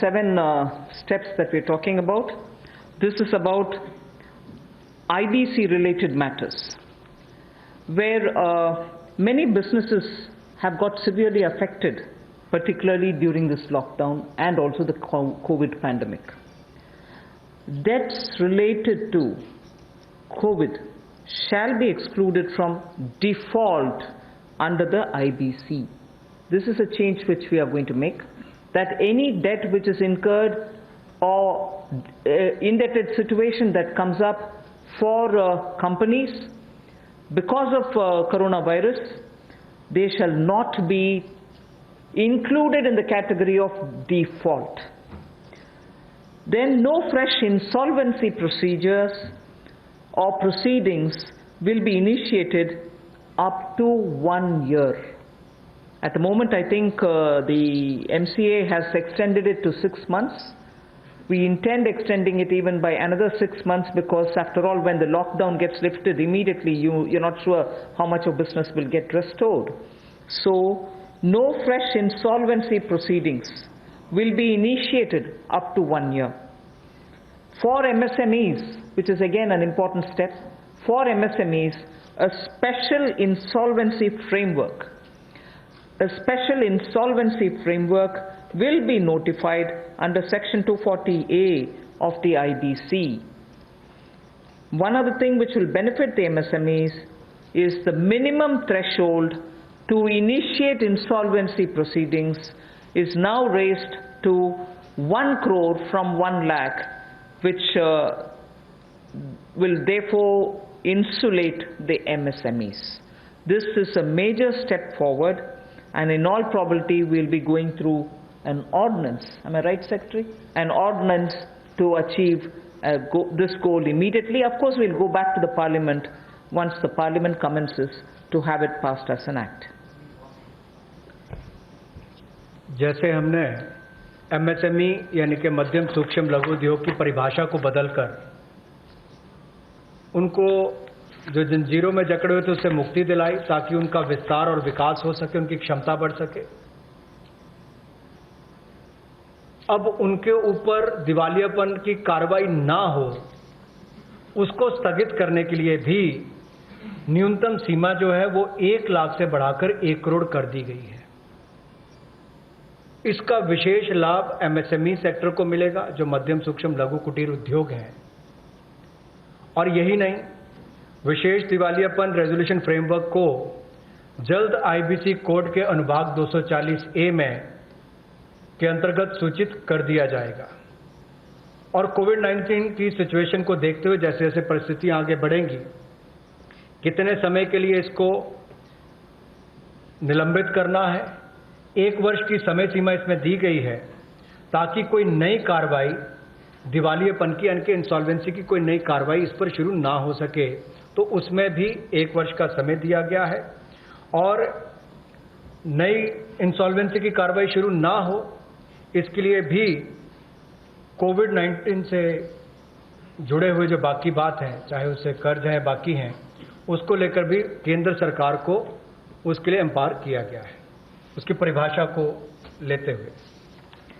7 steps that we're talking about. This is about IBC related matters, where many businesses have got severely affected, particularly during this lockdown and also the COVID pandemic. Debts related to COVID shall be excluded from default under the IBC. This is a change which we are going to make, that any debt which is incurred or indebted situation that comes up for companies because of coronavirus, they shall not be included in the category of default. Then no fresh insolvency procedures or proceedings will be initiated up to 1 year. At the moment, I think the MCA has extended it to 6 months. We intend extending it even by another 6 months, because after all, when the lockdown gets lifted immediately, you're not sure how much of business will get restored. So no fresh insolvency proceedings will be initiated up to 1 year. For MSMEs, which is again an important step, for MSMEs, a special insolvency framework will be notified under Section 240A of the IBC. One other thing which will benefit the MSMEs is the minimum threshold to initiate insolvency proceedings is now raised to 1 crore from 1 lakh, which will therefore insulate the MSMEs. This is a major step forward, and in all probability we'll be going through an ordinance, am I right, Secretary? An ordinance to achieve this goal immediately. Of course, we'll go back to the Parliament once the Parliament commences to have it passed as an act. जैसे हमने MSME यानी कि मध्यम सूक्ष्म लघु उद्योग की परिभाषा को बदलकर उनको जो जंजीरों में जकड़े हुए थे उससे मुक्ति दिलाई, ताकि उनका विस्तार और विकास हो सके, उनकी क्षमता बढ़ सके। अब उनके ऊपर दिवालियापन की कार्रवाई ना हो, उसको स्थगित करने के लिए भी न्यूनतम सीमा जो है वो 1 लाख से बढ़ाकर 1 करोड़ कर दी गई है। इसका विशेष लाभ MSME सेक्टर को मिलेगा, जो मध्यम सूक्ष्म लघु कुटीर उद्योग हैं। और यही नहीं, विशेष दिवालियापन रेजोल्यूशन फ्रेमवर्क को जल्द IBC कोड के अनुभाग 240A में के अंतर्गत सूचित कर दिया जाएगा। और कोविड-19 की सिचुएशन को देखते हुए जैसे जैसे परिस्थितियां आगे बढ़ेंगी, कितने समय के लिए इसको निलंबित करना है, 1 वर्ष की समय सीमा इसमें दी गई है, ताकि कोई नई कार्रवाई दिवालियापन की यानी कि इंसॉल्वेंसी की कोई नई कार्रवाई इस पर शुरू ना हो सके, तो उसमें भी 1 वर्ष का समय दिया गया है। और नई इंसॉल्वेंसी की कार्रवाई शुरू ना हो, इसके लिए भी कोविड-19 से जुड़े हुए जो बाकी बात है, चाहे उससे कर्ज है बाकी हैं, उसको लेकर भी केंद्र सरकार को उसके लिए एम्पावर किया गया है, उसकी परिभाषा को लेते हुए।